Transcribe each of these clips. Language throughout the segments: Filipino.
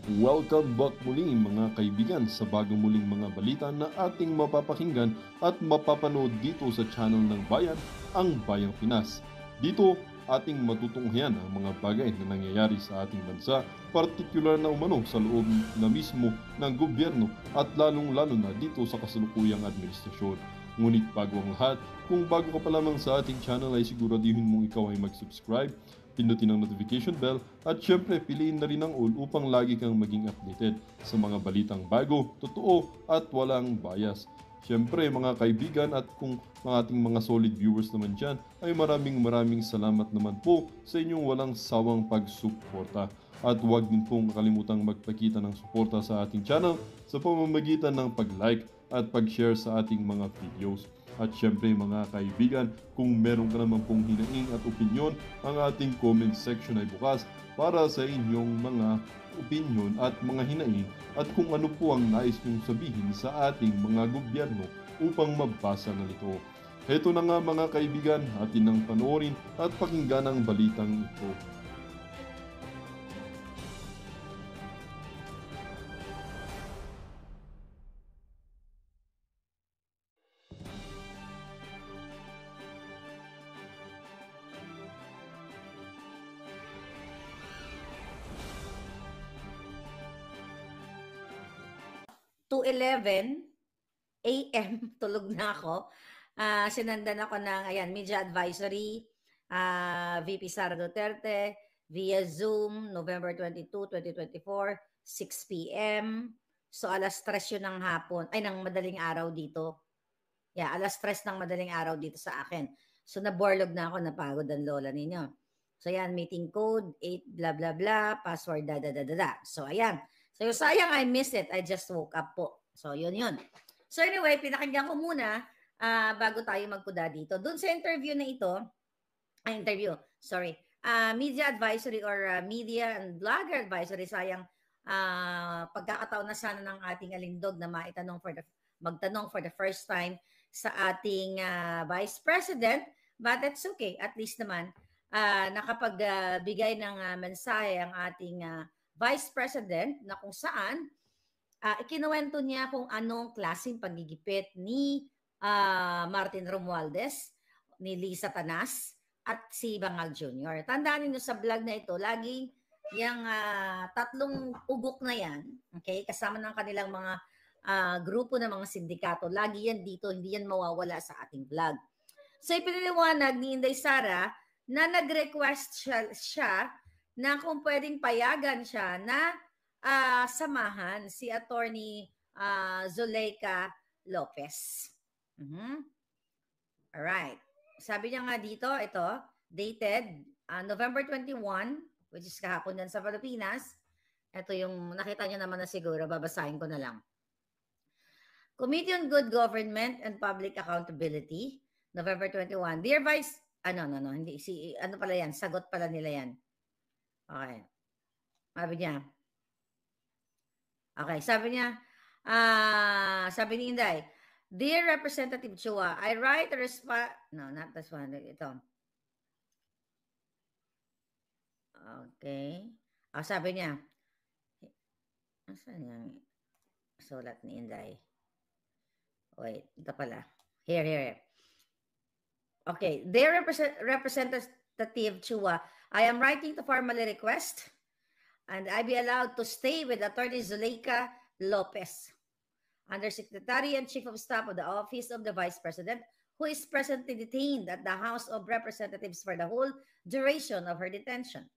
Welcome back muli mga kaibigan sa bagong muling mga balita na ating mapapakinggan at mapapanood dito sa channel ng Bayan, ang Bayang Pinas. Dito, ating matutunghayan ang mga bagay na nangyayari sa ating bansa, partikular na umano sa loob na mismo ng gobyerno at lalong-lalo na dito sa kasalukuyang administrasyon. Ngunit bago ang lahat, kung bago ka pa lamang sa ating channel ay siguraduhin mong ikaw ay mag-subscribe, pindutin ang notification bell at syempre piliin na rin ang all upang lagi kang maging updated sa mga balitang bago, totoo at walang bias. Syempre mga kaibigan at kung mga ating mga solid viewers naman dyan ay maraming salamat naman po sa inyong walang sawang pagsuporta. At huwag din pong kalimutang magpakita ng suporta sa ating channel sa pamamagitan ng pag-like at pag-share sa ating mga videos. At syempre mga kaibigan, kung meron ka naman pong hinaing at opinyon, ang ating comment section ay bukas para sa inyong mga opinyon at mga hinaing at kung ano po ang nais nyong sabihin sa ating mga gobyerno upang mabasa na ito. Heto na nga mga kaibigan, atin nang panoorin at pakinggan ang balitang ito. To 11 a.m. tulog na ako. Sinandan ako ng media advisory, VP Sara Duterte, via Zoom, November 22, 2024, 6 p.m. So, alas 3 yun ng hapon, ng madaling araw dito. Alas 3 ng madaling araw dito sa akin. So, naborlog na ako, napagod ang lola ninyo. So, meeting code, 8, blah, blah, blah, password, da. So, So, sayang I missed it. I just woke up po. So, yun. So, anyway, pinakinggan ko muna bago tayo magkuda dito. Doon sa interview na ito, media advisory or media and blogger advisory, sayang pagkakataon na sana ng ating alindog na magtanong for the first time sa ating Vice President, but that's okay. At least naman, nakapagbigay ng mensahe ang ating Vice President na kung saan ikinuwento niya kung anong klaseng pagigipit ni Martin Romualdez, ni Lisa Tanas, at si Bangag Jr. Tandaan niyo sa vlog na ito, laging yung tatlong ugok na yan, okay, kasama ng kanilang mga grupo ng mga sindikato, lagi yan dito, hindi yan mawawala sa ating vlog. So ipiniliwanag ni Inday Sara na nag-request siya na kung pwedeng payagan siya na samahan si Attorney Zuleika Lopez. Alright. Sabi niya nga dito, ito, dated November 21, which is kahapon yan sa Pilipinas. Ito yung nakita niyo naman na siguro, babasahin ko na lang. Committee on Good Government and Public Accountability, November 21. Dear Vice, hindi, ano pala yan, sagot pala nila yan. Okay. Sabi niya, sabi ni Inday, Dear Representative Chua, I write a response, no, not this one, ito. Okay. Sabi niya, asan yung sulat ni Inday? Wait, ito pala. Here. Okay. Dear Representative Chua, I am writing to formally request and I be allowed to stay with Attorney Zuleika Lopez, Undersecretary and Chief of Staff of the Office of the Vice President, who is presently detained at the House of Representatives for the whole duration of her detention.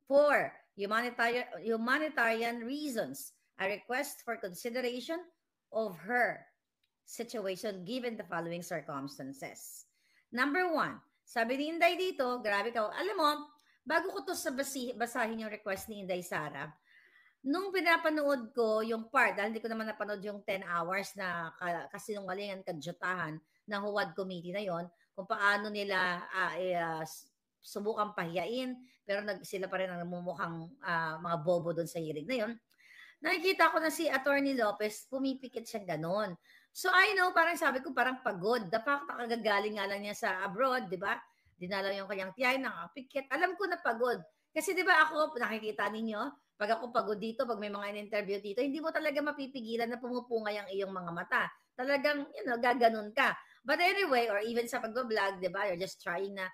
For humanitarian reasons, I request for consideration of her situation given the following circumstances. Number 1, sabi ni Inday dito, grabe ka, alam mo, bago ko to basahin yung request ni Inday Sara, nung pinapanood ko yung part, dahil hindi ko naman napanood yung 10 hours na kasinungalingan, kadyutahan ng Huwad Committee na yon, kung paano nila subukang pahiyain, pero sila pa rin ang namumukhang mga bobo doon sa hearing na yon. Nakikita ko na si Attorney Lopez, pumipikit siya ganon. So I know, parang sabi ko, parang pagod. The fact na kagagaling nga lang niya sa abroad, di ba? Dinalaw yung kanyang tiyay, nakapikit. Alam ko na pagod. Kasi di ba ako, nakikita ninyo, Pag ako pagod dito, pag may mga in-interview dito, hindi mo talaga mapipigilan na pumupungay ang iyong mga mata. Talagang, gaganon ka. But anyway, or even sa pag-vlog, di ba, you're just trying na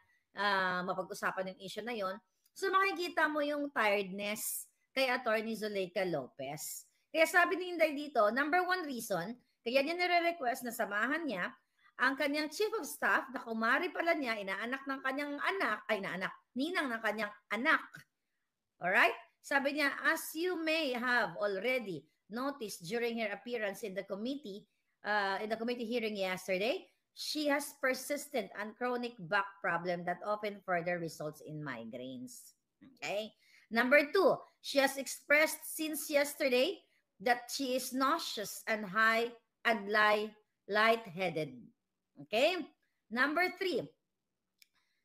mapag-usapan yung issue na yon. So makikita mo yung tiredness kay Attorney Zuleika Lopez. Kaya sabi ni Inday dito, number one reason, kaya niya nire-request na samahan niya ang kanyang chief of staff na kumari pala niya, inaanak ng kanyang anak, ninang ng kanyang anak. Alright? Sabi niya, as you may have already noticed during her appearance in the committee hearing yesterday, she has persistent and chronic back problem that often further results in migraines. Okay? Number two, she has expressed since yesterday that she is nauseous and lightheaded. Okay? Number three,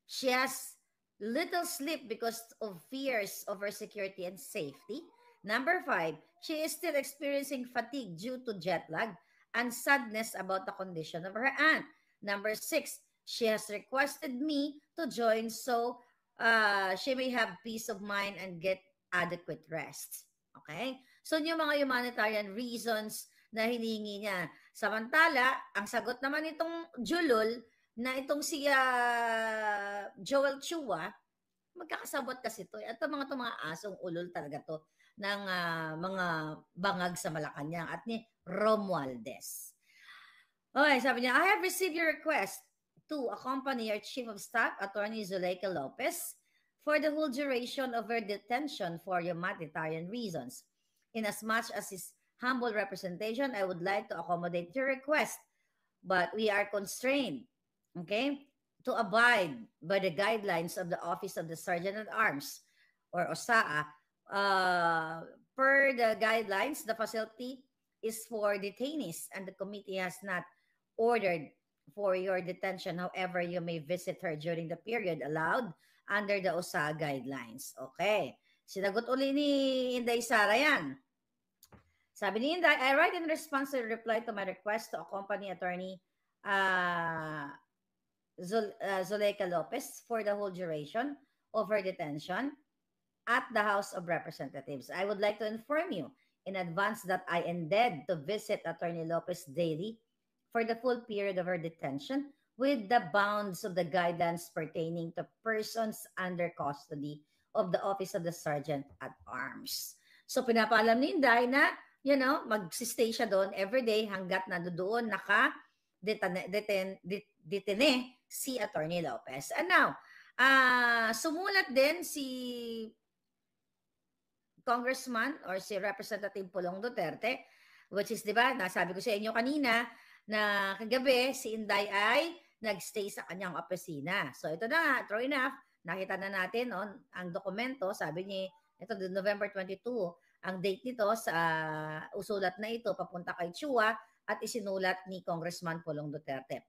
she has little sleep because of fears of her security and safety. Number five, she is still experiencing fatigue due to jet lag and sadness about the condition of her aunt. Number six, she has requested me to join so she may have peace of mind and get adequate rest. Okay? So, yung mga humanitarian reasons na hinihingi niya. Samantala, ang sagot naman itong Julul, na itong si Joel Chua, magkakasabot kasi to. At mga asong ulol talaga to ng mga bangag sa Malacanang at ni Romualdez. Okay, sabi niya, I have received your request to accompany your Chief of Staff, Attorney Zuleika Lopez, for the whole duration of her detention for humanitarian reasons. Inasmuch as his humble representation, I would like to accommodate your request, but we are constrained, okay, to abide by the guidelines of the Office of the Sergeant at Arms, or OSAA. Per the guidelines, the facility is for detainees, and the committee has not ordered for your detention. However, you may visit her during the period allowed under the OSAA guidelines. Okay. Sinagot uli ni Inday Sara yan. Sabi ni Inday, I write in response to the reply to my request to accompany Attorney Zuleika Lopez for the whole duration of her detention at the House of Representatives. I would like to inform you in advance that I intend to visit Attorney Lopez daily for the full period of her detention with the bounds of the guidelines pertaining to persons under custody of the Office of the Sergeant at Arms. So pinapaalam ni Inday na, mag-stay siya doon everyday hanggat nandoon detene si Attorney Lopez. And now, sumulat din si Congressman or si Representative Pulong Duterte, which is, di ba, nasabi ko sa inyo kanina na kagabi si Inday ay nagstay sa kanyang opisina. So ito na, true enough, nakita na natin ang dokumento, sabi niya, ito November 22, ang date nito sa usulat na ito papunta kay Chua at isinulat ni Congressman Pulong Duterte.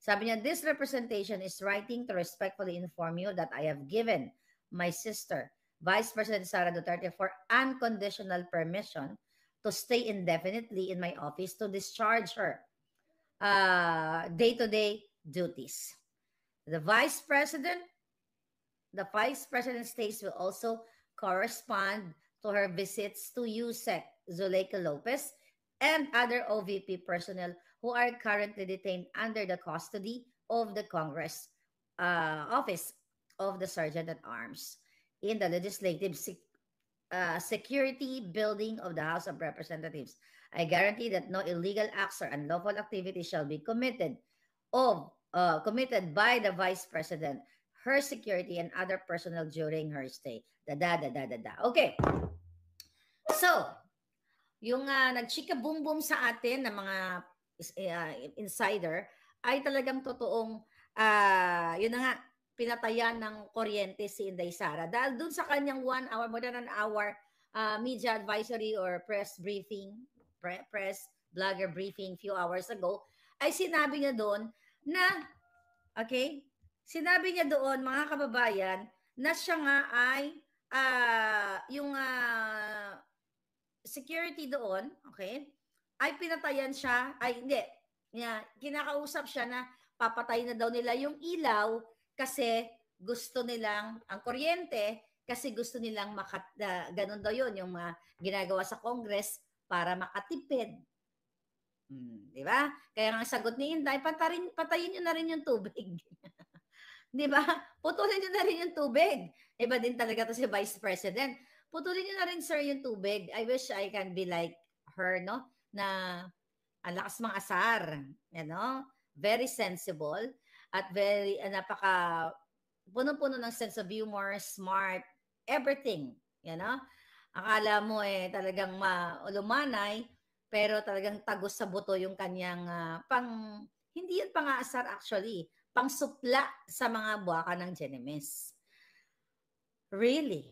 Sabi niya, this representation is writing to respectfully inform you that I have given my sister, Vice President Sara Duterte, for unconditional permission to stay indefinitely in my office to discharge her day-to-day duties. The Vice President's stays will also correspond to her visits to USEC Zuleika Lopez and other OVP personnel who are currently detained under the custody of the Congress Office of the Sergeant at Arms in the Legislative Security Building of the House of Representatives. I guarantee that no illegal acts or unlawful activities shall be committed by the Vice President, her security, and other personnel during her stay. Okay. So, yung nagchika boom boom sa atin ng mga insider ay talagang totoong yun na nga, pinatayan ng kuryente si Inday Sara dahil dun sa kanyang 1 hour, more than an hour media advisory or press briefing, press blogger briefing few hours ago, ay sinabi niya doon na, okay, sinabi niya doon, mga kababayan, na siya nga ay yung security doon, okay, ay pinatayan siya, ay hindi, kinakausap siya na papatay na daw nila yung ilaw kasi gusto nilang ang kuryente kasi gusto nilang ganun daw yun, yung ginagawa sa Congress para makatipid. Di ba? Kaya nga sagot ni Inday, patayin nyo na rin yung tubig. Di ba? Putulin nyo na rin yung tubig. Iba din talaga to si Vice President. Putulin nyo na rin, sir, yung tubig. I wish I can be like her, no? Na ang lakas mga asar. You know? Very sensible at very, punong-puno ng sense of humor, smart, everything. You know? Akala mo talagang lumanay, pero talagang tagos sa buto yung kanyang hindi yun pang-aasar actually, pangsupla sa mga buwaka ng Genemes. Really?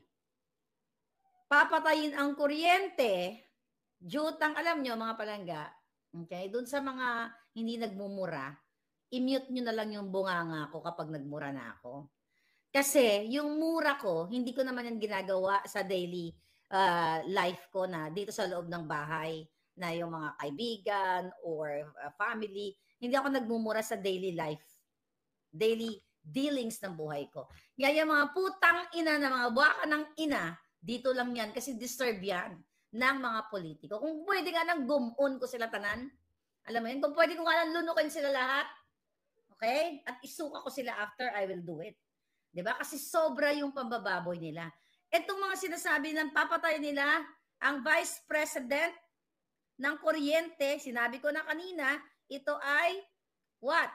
Papatayin ang kuryente, jutang, alam nyo mga palangga, okay? Doon sa mga hindi nagmumura, i-mute nyo na lang yung bunganga ko kapag nagmura na ako. Kasi yung mura ko, hindi ko naman yung ginagawa sa daily life ko na dito sa loob ng bahay na yung mga kaibigan or family. Hindi ako nagmumura sa daily life. Daily dealings ng buhay ko. Kaya yung mga putang ina na mga buwaka ng ina, dito lang yan kasi disturb yan ng mga politiko. Kung pwede nga nang gumun ko sila tanan, alam mo yun, kung pwede ko nga nang lunukin sila lahat, okay? At isuka ko sila after, I will do it. Diba? Kasi sobra yung pambababoy nila. Itong mga sinasabi ng papatay nila, ang Vice President ng kuryente, sinabi ko na kanina, ito ay what?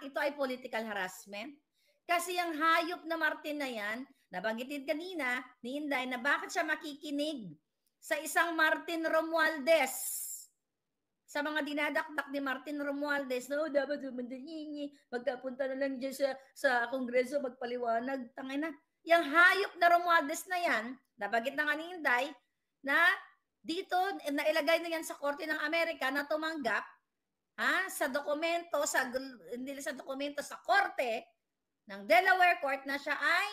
Ito ay political harassment. Kasi yung hayop na Martin na yan, nabanggitin kanina ni Inday na bakit siya makikinig sa isang Martin Romualdez. Sa mga dinadakdak ni Martin Romualdez, no, dapat magkapunta na lang dyan sa Kongreso, magpaliwanag. Tangay na. Yung hayop na Romualdez na yan, nabanggit na nga ni Inday, na dito, nailagay na yan sa Korte ng Amerika na tumanggap sa dokumento, sa Korte ng Delaware Court na siya ay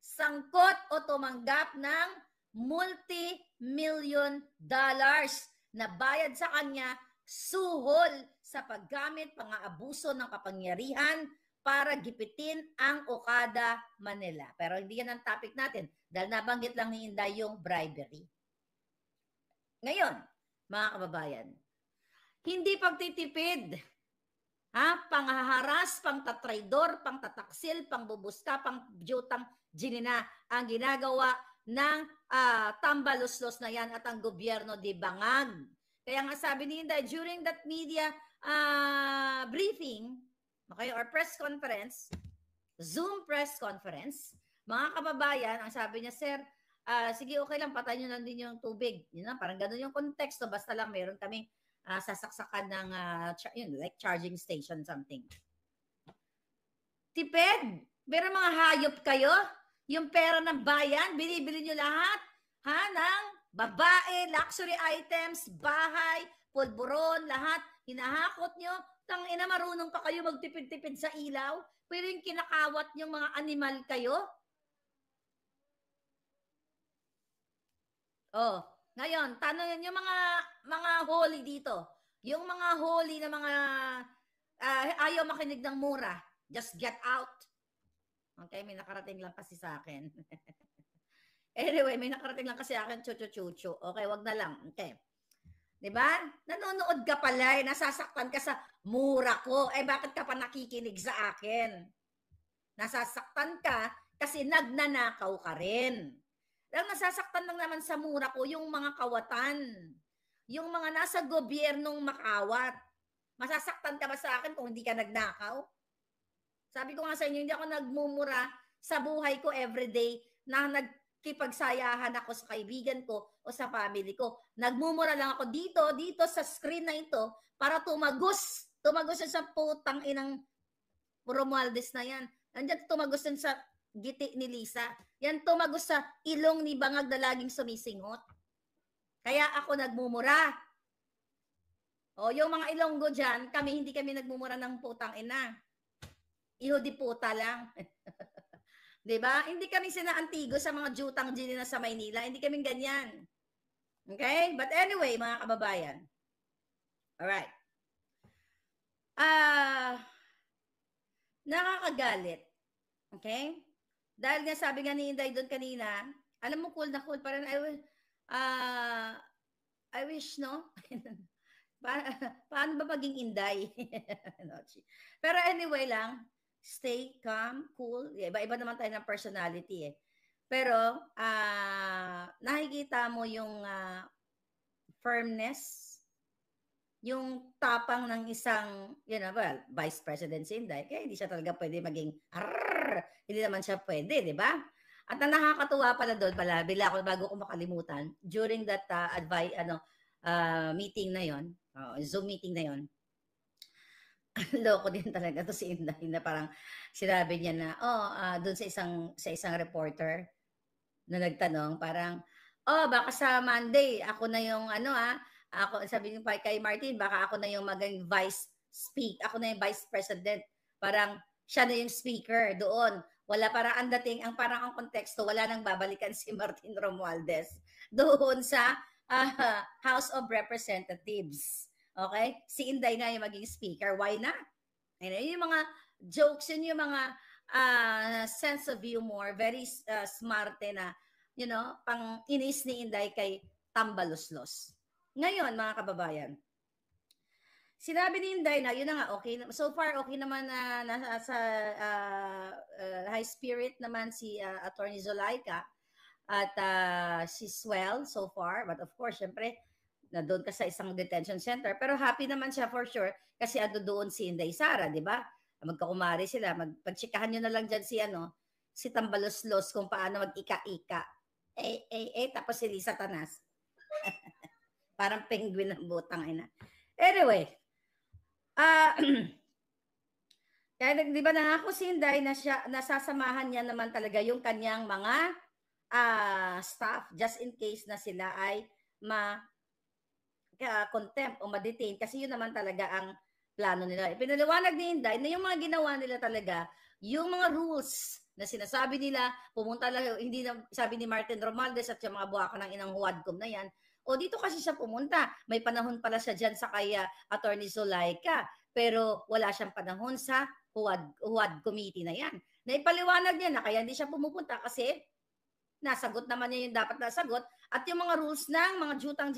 sangkot o tumanggap ng multi-million dollars na bayad sa kanya suhol sa paggamit, pang-aabuso ng kapangyarihan para gipitin ang Okada, Manila. Pero hindi yan ang topic natin dahil nabanggit lang ni Inday yung bribery. Ngayon, mga kababayan, hindi pagtitipid, panghaharas, pangtatraidor, pangtataksil, pangbubuska, pangjutang ginina ang ginagawa ng tambaluslos na yan at ang gobyerno di bangag. Kaya nga sabi ni Inday, during that media briefing, okay, or press conference, Zoom press conference, mga kababayan, ang sabi niya, sir, sige, okay lang, patay nyo lang din yung tubig. Yun na, parang ganun yung konteksto, basta lang meron kaming sasaksakan ng like charging station something. Tipid! Pero mga hayop kayo, yung pera ng bayan, binibili nyo lahat, ng babae, luxury items, bahay, pulburon, lahat, hinahakot nyo, tangina marunong pa kayo magtipid-tipid sa ilaw, pero yung kinakawat yung mga animal kayo. Oh, ngayon, tanongin yung mga holy dito. Yung mga holy na mga ayaw makinig ng mura, just get out. Okay, may nakarating lang kasi sa akin. Anyway, may nakarating lang kasi akin, chuchu-chuchu. Okay, wag na lang. Okay. Diba? Nanonood ka pala, nasasaktan ka sa mura ko. Bakit ka pa nakikinig sa akin? Nasasaktan ka kasi nagnanakaw ka rin. Lang nasasaktan lang naman sa mura ko yung mga kawatan. Yung mga nasa gobyernong makawat. Masasaktan ka ba sa akin kung hindi ka nagnakaw? Sabi ko nga sa inyo, hindi ako nagmumura sa buhay ko everyday na nagkipagsayahan ako sa kaibigan ko o sa family ko. Nagmumura lang ako dito sa screen na ito para tumagos. Tumagos sa putang inang Romualdez na yan. Nandiyan tumagos sa giti ni Lisa. Yan tumagos sa ilong ni Bangag na laging sumisingot. Kaya ako nagmumura. O yung mga Ilonggo dyan, hindi kami nagmumura ng putang ina. Iho di puta lang. Diba? Hindi kami sinaantigo sa mga jutang ginina sa Maynila. Hindi kami ganyan. Okay? But anyway, mga kababayan. Alright. Nakakagalit. Okay? Dahil nga sabi nga ni Inday doon kanina, alam mo, cool na cool. Parang I wish, no? Paano ba maging Inday? Pero anyway lang, stay calm, cool. Iba-iba naman tayo ng personality eh. Pero nakikita mo yung firmness, yung tapang ng isang, well, Vice President si Inday, kaya hindi siya talaga pwede maging, hindi naman siya pwede, di ba? At ang nakakatuwa pala doon pala, bago ko makalimutan, during that meeting na yon, Zoom meeting na yon, loko din talaga to si Inday na parang sinabi niya na, doon sa isang reporter na nagtanong, parang, baka sa Monday, ako na yung ako, sabi niyo kay Martin, baka ako na yung maging ako na yung vice president. Parang siya na yung speaker doon. Wala parang parang ang konteksto, wala nang babalikan si Martin Romualdez doon sa House of Representatives. Okay? Si Inday na yung maging speaker. Why not? Yung mga jokes, yun yung mga sense of humor, very smart na, pang inis ni Inday kay Tambaloslos. Ngayon, mga kababayan, sinabi ni Inday na, yun na nga, okay. So far, okay naman na nasa high spirit naman si Attorney Zulaika at she's well so far. But of course, syempre, na doon ka sa isang detention center. Pero happy naman siya for sure kasi doon si Inday Sara, di ba? Magkakumari sila. Pagtsikahan nyo na lang dyan si Tambaloslos kung paano mag-ika-ika. Tapos si Lisa Tanas. Parang penguin ng butang ina. Anyway, kaya di ba nangako si Inday na nasasamahan niya naman talaga yung kanyang mga staff just in case na sila ay contempt o ma-detain kasi yun naman talaga ang plano nila. Pinaliwanag ni Inday na yung mga ginawa nila talaga, yung mga rules na sinasabi nila, pumunta lang, hindi na, sabi ni Martin Romualdez at yung mga buwaka ng inang Huadcom na yan, dito kasi siya pumunta. May panahon pala siya dyan sa kaya Attorney Zulaika, pero wala siyang panahon sa Huad Committee na yan. Naipaliwanag niya na kaya hindi siya pumupunta kasi nasagot naman niya yung dapat nasagot at yung mga rules ng mga jutang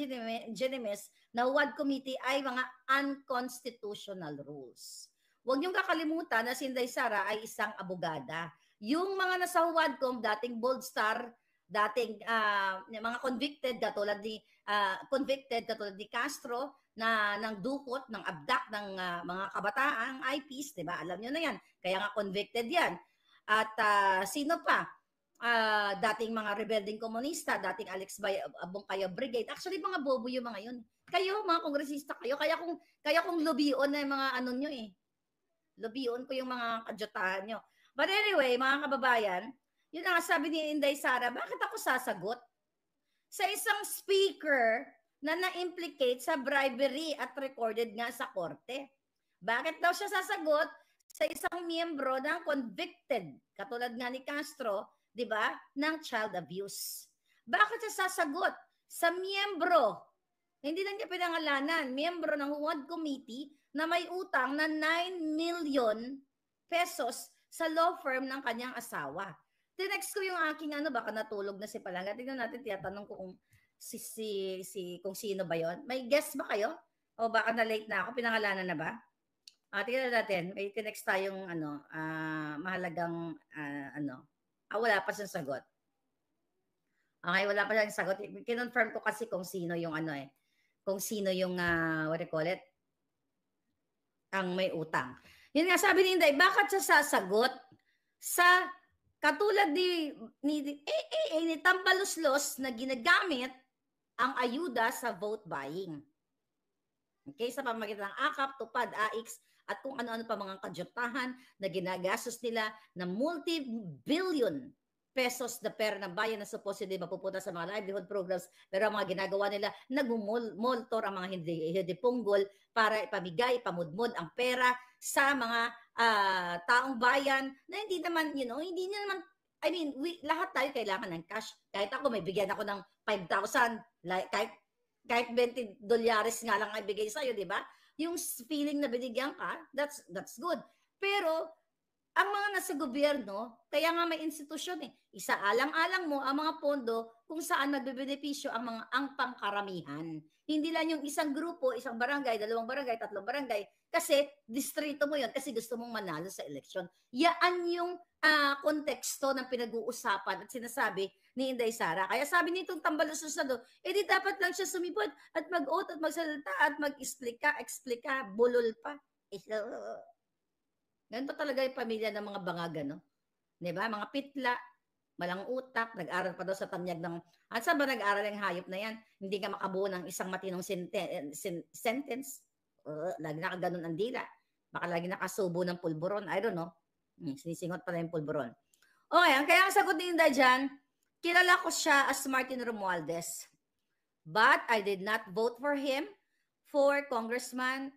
genimes na Huad Committee ay mga unconstitutional rules. Huwag niyong kakalimutan na si Inday Sara ay isang abogada. Yung mga nasa Huadcom, dating Bold Star, dating mga convicted katulad ni Castro na ng dukot, ng abduct ng mga kabataang IPs, 'di ba? Alam niyo na 'yan. Kaya nga convicted 'yan. At sino pa? Dating mga rebelding komunista, dating Alex Abongkayo Brigade. Actually, mga bobo yung mga 'yun. Kayo, mga kongresista kayo, kaya kung lubion na yung mga ano nyo eh. Lubion ko yung mga kajotahan nyo. But anyway, mga kababayan, yun ang sabi ni Inday Sara, bakit ako sasagot? Sa isang speaker na na-implicate sa bribery at recorded nga sa korte. Bakit daw siya sasagot sa isang miyembro ng convicted, katulad nga ni Castro, di ba, ng child abuse? Bakit siya sasagot sa miyembro, hindi lang niya pinangalanan, miyembro ng Huad Committee na may utang na 9 million pesos sa law firm ng kanyang asawa? Tinext ko yung aking baka natulog na si Palanga. Tingnan natin, tiyatanong ko kung kung sino ba yon. May guess ba kayo? O baka na late na ako, pinangalanan na ba? Tingnan natin, may tinext tayong mahalagang wala pa siyang sagot. Okay, wala pa siyang sagot. Kinonfirm ko kasi kung sino yung kung sino yung what do you call it? Ang may utang. Yun nga sabi ni Inday, bakit siya sasagot sa katulad ni Tambaloslos na ginagamit ang ayuda sa vote buying. Okay, sa pamamagitan ng AKAP, TUPAD, AIX, at kung ano-ano pa mga kajotahan na ginagastos nila na multi-billion pesos na pera ng bayan na supposedly mapupunta sa mga livelihood programs, pero ang mga ginagawa nila, nagmumoltor ang mga hindi punggol para ipamigay, pamudmod ang pera sa mga taong bayan na hindi naman, hindi naman, lahat tayo kailangan ng cash. Kahit ako, may bigyan ako ng 5,000, kahit $20 nga lang ay bigay sa'yo, di ba? Yung feeling na binigyan ka, that's good. Pero, ang mga nasa gobyerno, kaya nga may institusyon eh. Isaalang-alang mo ang mga pondo kung saan nagbebenepisyo ang pangkaramihan. Hindi lang yung isang grupo, isang barangay, dalawang barangay, tatlong barangay, kasi distrito mo yun, kasi gusto mong manalo sa eleksyon. Yaan yung konteksto ng pinag-uusapan at sinasabi ni Inday Sara. Kaya sabi nitong tambalusosado, di dapat lang siya sumipot at mag-oath at magsalita at mag-explika, bulol pa. Ganito talaga yung pamilya ng mga bangaga, no? Diba? Mga pitla, malang utak, nag-aral pa daw sa tanyag ng... At saan ba nag-aral yung hayop na yan? Hindi ka makabuo ng isang matinong sentence. Lagi nakaganon ang dila. Baka lagi nakasubo ng pulburon. I don't know. Sinisingot pala yung pulburon. Okay, kaya ang sagot ni Inday dyan, kilala ko siya as Martin Romualdez. But I did not vote for him for congressman.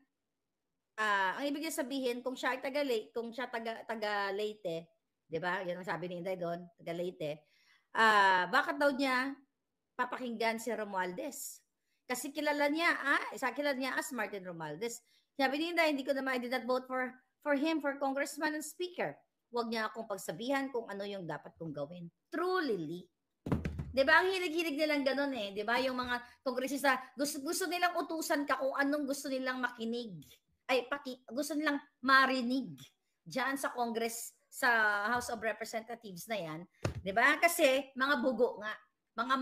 Ang ibig niya sabihin, kung siya ay taga Leyte, 'di ba? 'Yan ang sabi ni Inday doon, taga Leyte. Bakit daw niya papakinggan si Romualdez? Kasi kilala niya as Martin Romualdez. Sabi ni Inday, I did not vote for him for congressman and speaker. Huwag niya akong pagsabihan kung ano yung dapat kong gawin. Truly. 'Di ba? Ang hilig-hilig nilang ganoon eh, 'di ba? Yung mga kongresista, gusto nilang utusan ka kung anong gusto nilang makinig. Gusto nilang marinig diyan sa Congress, sa House of Representatives na yan. 'Di ba? Kasi mga bugo nga. Mga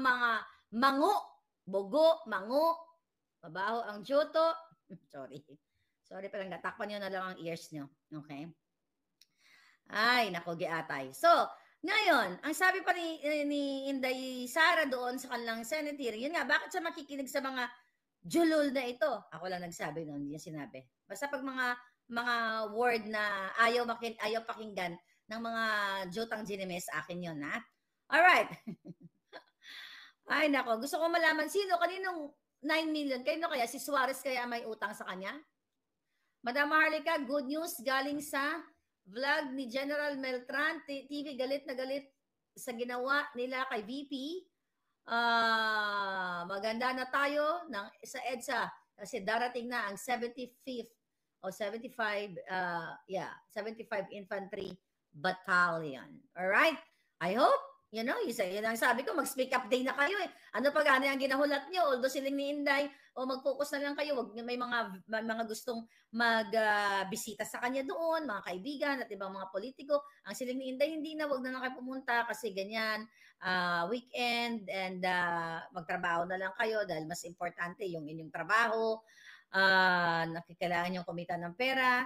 bugo, mango, mabaho ang joto. Sorry palang, takpan nyo na lang ang ears nyo. Okay? Ay, nako, giatay. So, ngayon, ang sabi pa ni Inday Sara doon sa kanilang Senate hearing, yun nga, bakit siya makikinig sa mga julol na ito? Ako lang nagsabi noon, hindi niya sinabi. Basta pag mga word na ayaw pakinggan ng mga Jotang Ginemes, akin yun, ha? Alright. Ay, nako, gusto ko malaman, kaninong 9 million? Kaya si Suarez kaya may utang sa kanya? Madam Harlika, good news galing sa vlog ni General Meltran TV, galit na galit sa ginawa nila kay VP. Maganda na tayo sa EDSA kasi darating na ang 75th o 75 Infantry Battalion. Alright? I hope, yun ang sabi ko, mag-speak up day na kayo eh. Ano pa gano'n ang ginahulat nyo? Although siling ni Inday, mag-focus na lang kayo. Wag may mga gustong magbisita sa kanya doon, mga kaibigan at ibang mga politiko. Ang siling ni Inday, hindi na, wag na kayo pumunta kasi ganyan, weekend and magtrabaho na lang kayo dahil mas importante yung inyong trabaho. Nakikailangan yung kumita ng pera.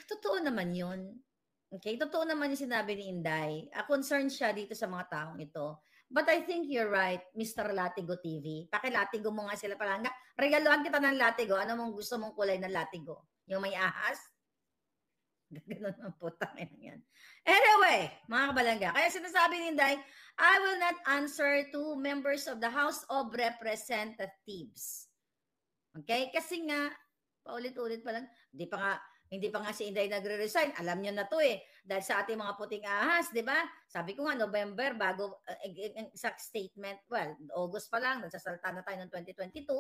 Totoo naman yun. Okay, totoo naman yung sinabi ni Inday. Concerned siya dito sa mga taong ito. But I think you're right, Mr. Latigo TV. Pakilatigo mo nga sila pala. Regaluhan kita ng latigo. Ano mong gusto mong kulay ng latigo? Yung may ahas? Ganun ang putang yan. Anyway, mga kabalangga. Kaya sinasabi ni Inday, I will not answer to members of the House of Representatives. Okay? Kasi nga, paulit-ulit pa lang, hindi pa nga si Inday nagre-resign. Alam niyo na to eh. Dahil sa ating mga puting ahas, di ba? Sabi ko nga, November, bago exact statement, well, August pa lang, nagsasalta na tayo ng 2022.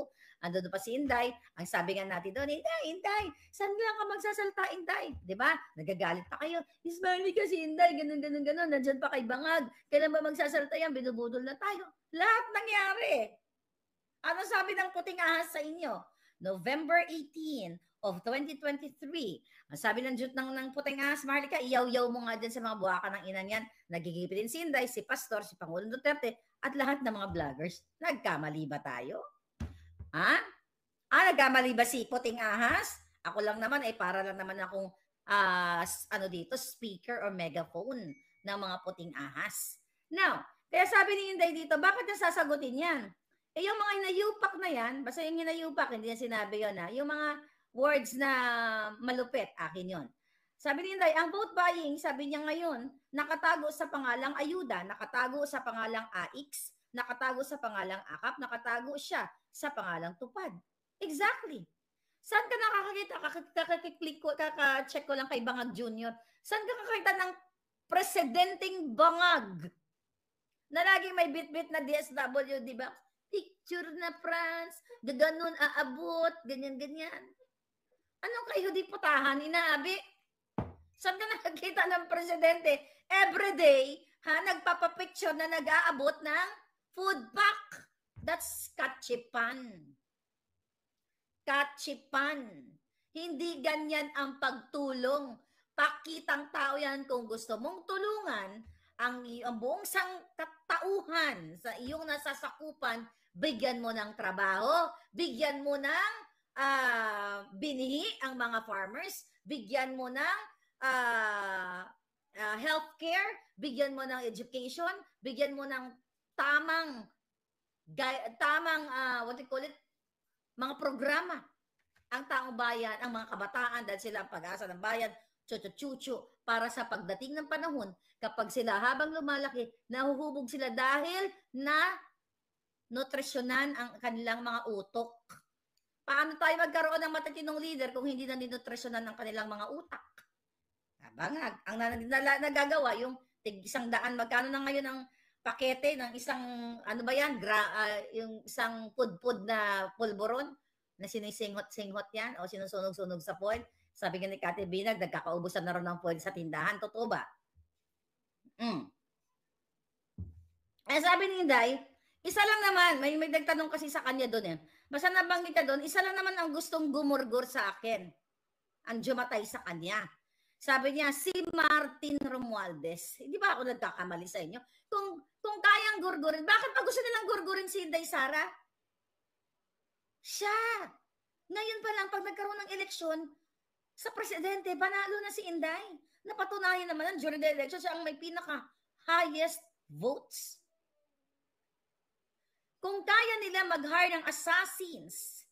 Andun pa si Inday. Ang sabi nga natin doon, Inday, saan lang ka magsasalta, Inday? Di ba? Nagagalit pa kayo. Ismali ka si Inday, ganun. Nandyan pa kay Bangag. Kailan ba magsasalta yan? Binubudol na tayo. Lahat nangyari. Ano sabi ng puting ahas sa inyo? November 18, of 2023. Ang sabi ng puting ahas, Marlica, iyaw-yaw mo nga dyan sa mga buwaka ng ina niyan. Nagigipitin si Inday, si Pastor, si Pangulong Duterte, at lahat ng mga vloggers. Nagkamali ba tayo? Nagkamali ba si puting ahas? Ako lang naman, para lang naman akong speaker or megaphone ng mga puting ahas. Now, kaya sabi ni Inday dito, bakit niya sasagutin yan? Yung mga hinayupak na yan, basta yung hinayupak, hindi niya sinabi yun Yung mga words na malupit, akin yon. Sabi ni Inday, ang vote buying, sabi niya ngayon, nakatago sa pangalang ayuda, nakatago sa pangalang AX, nakatago sa pangalang AKAP, nakatago siya sa pangalang tupad. Exactly. Saan ka nakakakita? Kaka-check ko lang kay Bangag Jr. Saan ka kakakita ng presidenteng Bangag? Na laging may bit-bit na DSW, di ba? Picture na France, gaganon aabot, ganyan-ganyan. Anong kayo di putahan, inaabi? Saan ka nakakita ng presidente everyday, nagpapapicture na nag-aabot ng food pack? That's kachipan. Kachipan. Hindi ganyan ang pagtulong. Pakitang tao yan kung gusto mong tulungan ang buong sangkatauhan sa iyong nasasakupan, bigyan mo ng trabaho, bigyan mo ng binihi ang mga farmers, bigyan mo ng healthcare, bigyan mo ng education, bigyan mo ng tamang what do you call it, mga programa. Ang taong bayan, ang mga kabataan, dahil sila ang pag-asa ng bayan, chuchu para sa pagdating ng panahon, kapag sila habang lumalaki, nahuhubog sila dahil na nutrisyonan ang kanilang mga utok. Paano tayo magkaroon ng matatinong leader kung hindi na ninutrisyonan ang kanilang mga utak? Bangag. Ang nagagawa, yung tig-100, magkano na ngayon ang pakete ng isang, ano ba yan, yung isang pudpud na pulburon na sinisinghot-singhot yan o sinusunog-sunog sa foil. Sabi nga ni Kati Binag, nagkakaubusan na rin ng foil sa tindahan. Totoo ba? Sabi ni Inday, isa lang naman, may nagtanong kasi sa kanya doon Basta nabanggit ka doon, isa lang naman ang gustong gumurgur sa akin. Ang jumatay sa kanya. Sabi niya, si Martin Romualdez. Hindi ba ako nagkakamali sa inyo? Kung kayang gurgurin, bakit pa gusto nilang gurgurin si Inday Sara? Siya. Ngayon pa lang, pag nagkaroon ng eleksyon, sa presidente, panalo na si Inday. Napatunayan naman during the election, siya ang may pinaka-highest votes. Kung kaya nila mag-hire ng assassins,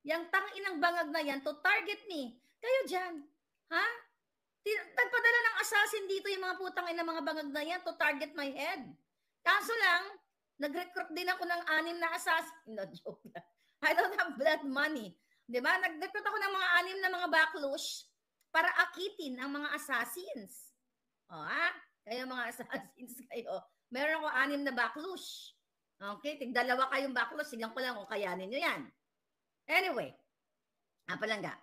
yung tanginang bangag na yan, to target me, kayo dyan, nagpadala ng assassin dito yung mga putang ina mga bangag na yan to target my head. Kaso lang, nag-recruit din ako ng 6 na assassin. No, joke lang. I don't have blood money. Diba? Nag-recruit ako ng mga 6 na mga backlush para akitin ang mga assassins. Kayo mga assassins kayo. Meron ako 6 na backlush. Okay? Tig-2 kayong backlush. Sigang ko lang kung kayanin nyo yan. Anyway. Palangga.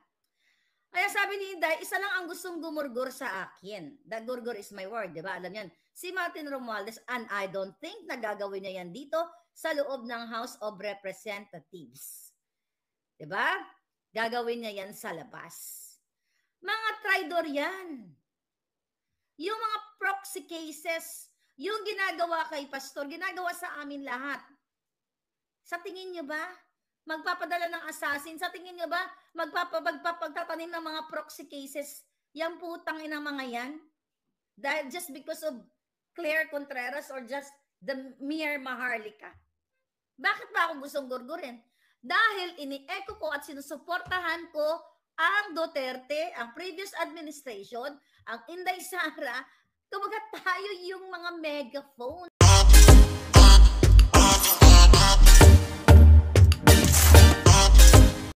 Kaya sabi ni Inday, isa lang ang gustong gumurgur sa akin. The gurgur is my word, di ba? Alam yan. Si Martin Romualdez, and I don't think na gagawin niya yan dito sa loob ng House of Representatives. Di ba? Gagawin niya yan sa labas. Mga traidor yan. Yung mga proxy cases, yung ginagawa kay Pastor, ginagawa sa amin lahat. Sa tingin niyo ba? Magpapadala ng assassin. Sa tingin nyo ba, magpapagtatanim ng mga proxy cases, yung putang inang mga yan? Dahil just because of Claire Contreras or just the mere Maharlika? Bakit ba ako gustong gurgurin? Dahil ini-echo ko at sinusuportahan ko ang Duterte, ang previous administration, ang Inday Sara, kumbaga tayo yung mga megaphone.